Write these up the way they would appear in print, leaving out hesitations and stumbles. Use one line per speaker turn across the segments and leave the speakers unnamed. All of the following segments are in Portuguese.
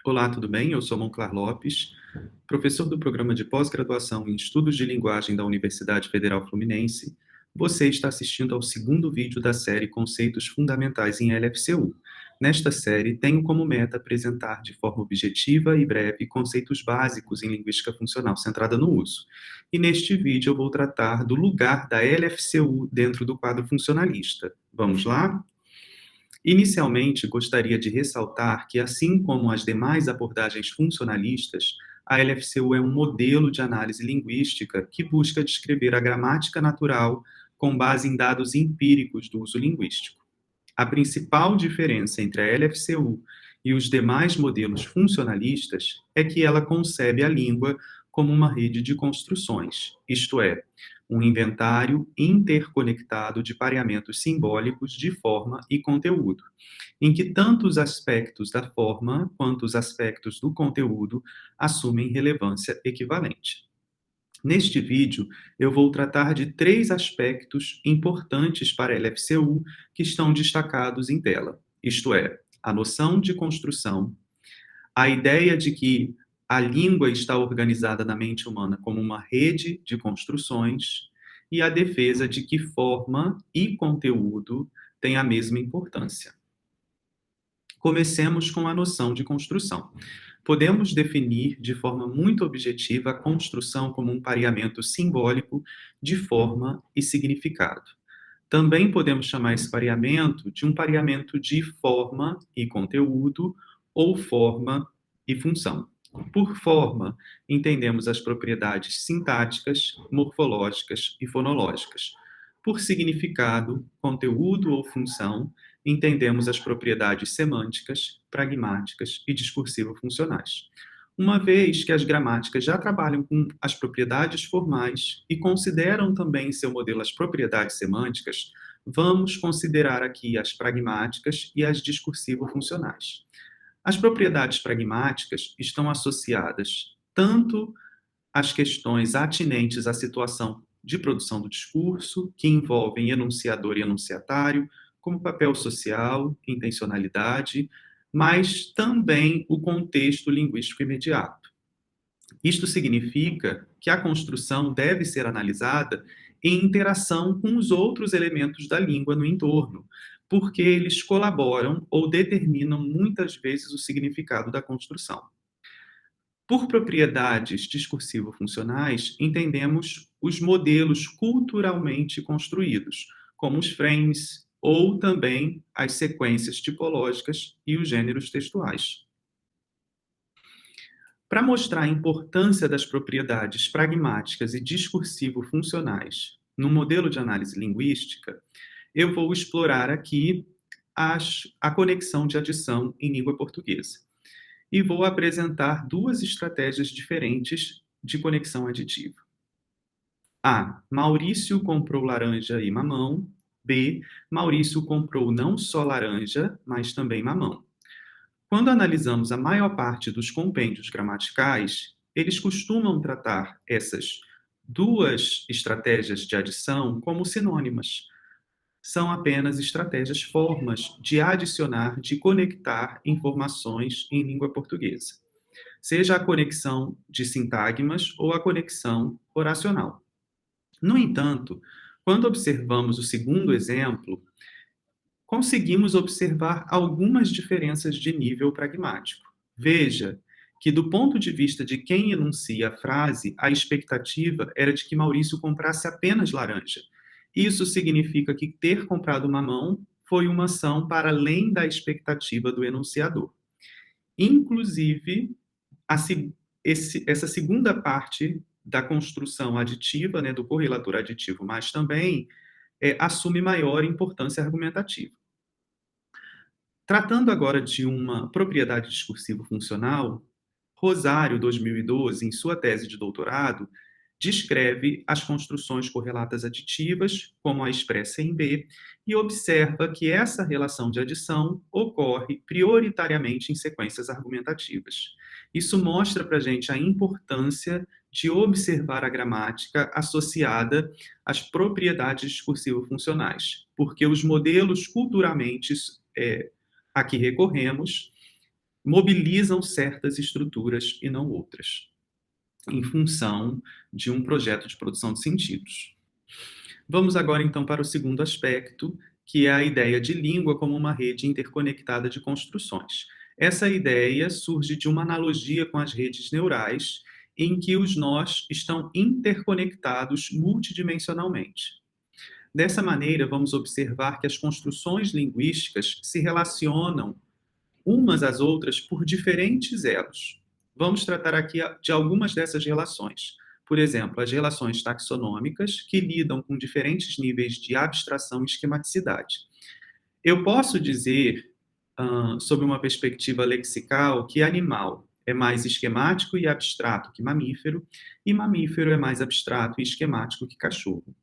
Olá, tudo bem? Eu sou Monclar Lopes, professor do programa de pós-graduação em Estudos de Linguagem da Universidade Federal Fluminense. Você está assistindo ao segundo vídeo da série Conceitos Fundamentais em LFCU. Nesta série, tenho como meta apresentar de forma objetiva e breve conceitos básicos em linguística funcional centrada no uso. E neste vídeo eu vou tratar do lugar da LFCU dentro do quadro funcionalista. Vamos lá? Inicialmente, gostaria de ressaltar que, assim como as demais abordagens funcionalistas, a LFCU é um modelo de análise linguística que busca descrever a gramática natural com base em dados empíricos do uso linguístico. A principal diferença entre a LFCU e os demais modelos funcionalistas é que ela concebe a língua como uma rede de construções, isto é, um inventário interconectado de pareamentos simbólicos de forma e conteúdo, em que tanto os aspectos da forma quanto os aspectos do conteúdo assumem relevância equivalente. Neste vídeo, eu vou tratar de 3 aspectos importantes para a LFCU que estão destacados em tela, isto é, a noção de construção, a ideia de que a língua está organizada na mente humana como uma rede de construções e a defesa de que forma e conteúdo têm a mesma importância. Comecemos com a noção de construção. Podemos definir de forma muito objetiva a construção como um pareamento simbólico de forma e significado. Também podemos chamar esse pareamento de um pareamento de forma e conteúdo, ou forma e função. Por forma, entendemos as propriedades sintáticas, morfológicas e fonológicas. Por significado, conteúdo ou função, entendemos as propriedades semânticas, pragmáticas e discursivo-funcionais. Uma vez que as gramáticas já trabalham com as propriedades formais e consideram também em seu modelo as propriedades semânticas, vamos considerar aqui as pragmáticas e as discursivo-funcionais. As propriedades pragmáticas estão associadas tanto às questões atinentes à situação de produção do discurso, que envolvem enunciador e enunciatário, como papel social, intencionalidade, mas também o contexto linguístico imediato. Isto significa que a construção deve ser analisada em interação com os outros elementos da língua no entorno, porque eles colaboram ou determinam muitas vezes o significado da construção. Por propriedades discursivo-funcionais, entendemos os modelos culturalmente construídos, como os frames ou também as sequências tipológicas e os gêneros textuais. Para mostrar a importância das propriedades pragmáticas e discursivo-funcionais no modelo de análise linguística, eu vou explorar aqui a conexão de adição em língua portuguesa. E vou apresentar 2 estratégias diferentes de conexão aditiva. A. Maurício comprou laranja e mamão. B. Maurício comprou não só laranja, mas também mamão. Quando analisamos a maior parte dos compêndios gramaticais, eles costumam tratar essas 2 estratégias de adição como sinônimas. São apenas estratégias, formas de adicionar, de conectar informações em língua portuguesa, seja a conexão de sintagmas ou a conexão oracional. No entanto, quando observamos o segundo exemplo, conseguimos observar algumas diferenças de nível pragmático. Veja que, do ponto de vista de quem enuncia a frase, a expectativa era de que Maurício comprasse apenas laranja. Isso significa que ter comprado mamão foi uma ação para além da expectativa do enunciador. Inclusive, essa segunda parte da construção aditiva, né, do correlator aditivo, mas também assume maior importância argumentativa. Tratando agora de uma propriedade discursivo-funcional, Rosário, 2012, em sua tese de doutorado, descreve as construções correlatas aditivas, como a expressa em B, e observa que essa relação de adição ocorre prioritariamente em sequências argumentativas. Isso mostra para a gente a importância de observar a gramática associada às propriedades discursivo-funcionais, porque os modelos culturalmente a que recorremos mobilizam certas estruturas e não outras, em função de um projeto de produção de sentidos. Vamos agora, então, para o segundo aspecto, que é a ideia de língua como uma rede interconectada de construções. Essa ideia surge de uma analogia com as redes neurais, em que os nós estão interconectados multidimensionalmente. Dessa maneira, vamos observar que as construções linguísticas se relacionam umas às outras por diferentes elos. Vamos tratar aqui de algumas dessas relações. Por exemplo, as relações taxonômicas, que lidam com diferentes níveis de abstração e esquematicidade. Eu posso dizer, sob uma perspectiva lexical, que animal é mais esquemático e abstrato que mamífero, e mamífero é mais abstrato e esquemático que cachorro.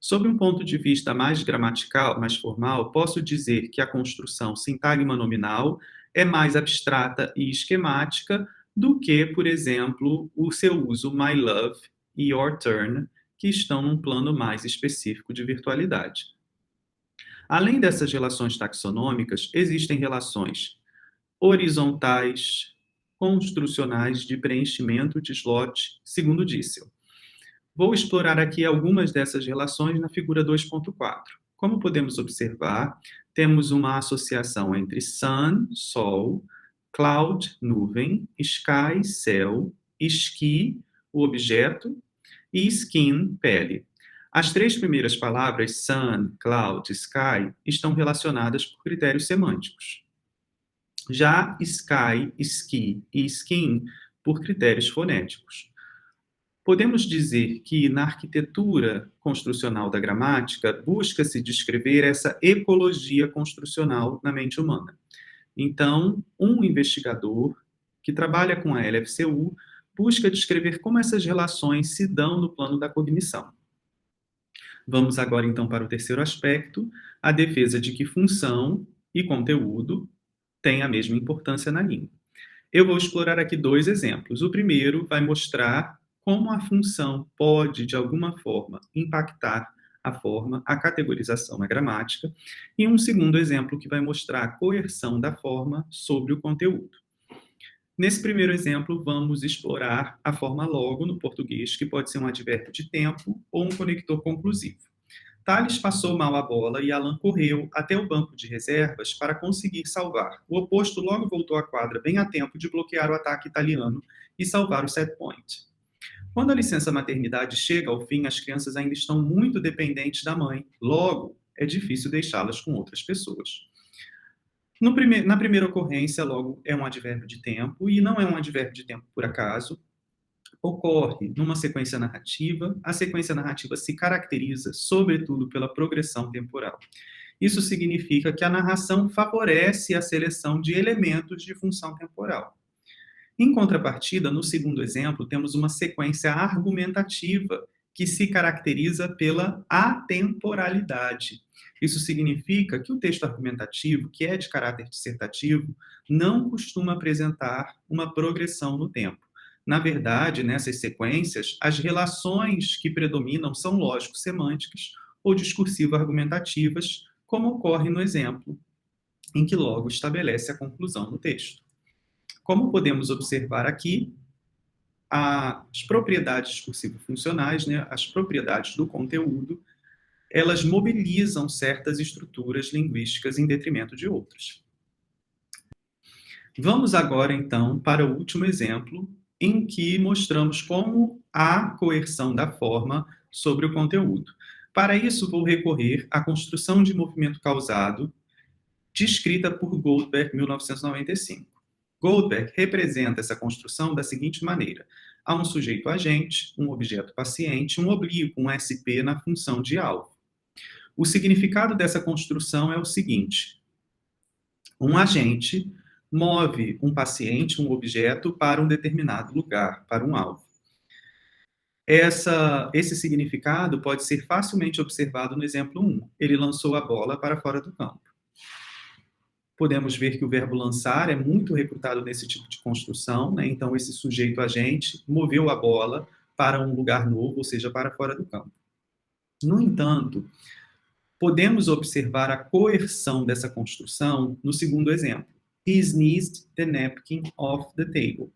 Sob um ponto de vista mais gramatical, mais formal, posso dizer que a construção sintagma nominal é mais abstrata e esquemática do que, por exemplo, o seu uso my love e your turn, que estão num plano mais específico de virtualidade. Além dessas relações taxonômicas, existem relações horizontais, construcionais de preenchimento de slot, segundo Dissel. Vou explorar aqui algumas dessas relações na figura 2.4. Como podemos observar, temos uma associação entre sun, sol, cloud, nuvem, sky, céu, ski, o objeto, e skin, pele. As três primeiras palavras, sun, cloud, sky, estão relacionadas por critérios semânticos. Já sky, ski e skin, por critérios fonéticos. Podemos dizer que, na arquitetura construcional da gramática, busca-se descrever essa ecologia construcional na mente humana. Então, um investigador que trabalha com a LFCU busca descrever como essas relações se dão no plano da cognição. Vamos agora, então, para o terceiro aspecto, a defesa de que função e conteúdo têm a mesma importância na língua. Eu vou explorar aqui dois exemplos. O primeiro vai mostrar como a função pode, de alguma forma, impactar a forma, a categorização na gramática, e um segundo exemplo que vai mostrar a coerção da forma sobre o conteúdo. Nesse primeiro exemplo, vamos explorar a forma logo no português, que pode ser um advérbio de tempo ou um conector conclusivo. Thales passou mal a bola e Alan correu até o banco de reservas para conseguir salvar. O oposto logo voltou à quadra bem a tempo de bloquear o ataque italiano e salvar o set point. Quando a licença maternidade chega ao fim, as crianças ainda estão muito dependentes da mãe. Logo, é difícil deixá-las com outras pessoas. Na primeira ocorrência, logo, é um advérbio de tempo, e não é um advérbio de tempo por acaso. Ocorre numa sequência narrativa. A sequência narrativa se caracteriza, sobretudo, pela progressão temporal. Isso significa que a narração favorece a seleção de elementos de função temporal. Em contrapartida, no segundo exemplo, temos uma sequência argumentativa que se caracteriza pela atemporalidade. Isso significa que o texto argumentativo, que é de caráter dissertativo, não costuma apresentar uma progressão no tempo. Na verdade, nessas sequências, as relações que predominam são lógico-semânticas ou discursivo-argumentativas, como ocorre no exemplo, em que logo estabelece a conclusão no texto. Como podemos observar aqui, as propriedades discursivo-funcionais, as propriedades do conteúdo, elas mobilizam certas estruturas linguísticas em detrimento de outras. Vamos agora, então, para o último exemplo, em que mostramos como há coerção da forma sobre o conteúdo. Para isso, vou recorrer à construção de movimento causado, descrita por Goldberg, 1995. Goldberg representa essa construção da seguinte maneira: há um sujeito agente, um objeto paciente, um oblíquo, um SP na função de alvo. O significado dessa construção é o seguinte: um agente move um paciente, um objeto, para um determinado lugar, para um alvo. Esse significado pode ser facilmente observado no exemplo 1. Ele lançou a bola para fora do campo. Podemos ver que o verbo lançar é muito recrutado nesse tipo de construção, Então, esse sujeito agente moveu a bola para um lugar novo, ou seja, para fora do campo. No entanto, podemos observar a coerção dessa construção no segundo exemplo. He sneezed the napkin off the table.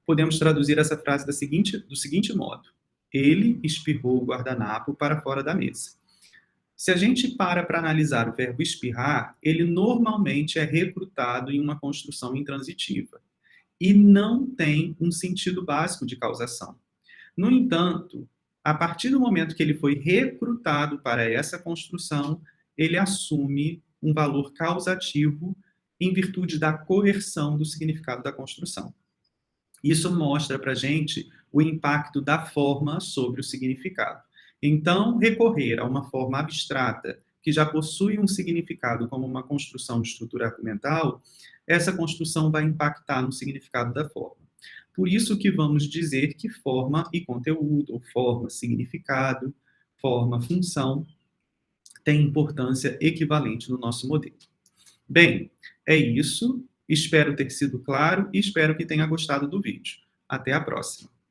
Podemos traduzir essa frase do seguinte modo: ele espirrou o guardanapo para fora da mesa. Se a gente para analisar o verbo espirrar, ele normalmente é recrutado em uma construção intransitiva e não tem um sentido básico de causação. No entanto, a partir do momento que ele foi recrutado para essa construção, ele assume um valor causativo em virtude da coerção do significado da construção. Isso mostra para a gente o impacto da forma sobre o significado. Então, recorrer a uma forma abstrata que já possui um significado como uma construção de estrutura argumental, essa construção vai impactar no significado da forma. Por isso que vamos dizer que forma e conteúdo, ou forma, significado, forma, função, têm importância equivalente no nosso modelo. Bem, é isso. Espero ter sido claro e espero que tenha gostado do vídeo. Até a próxima.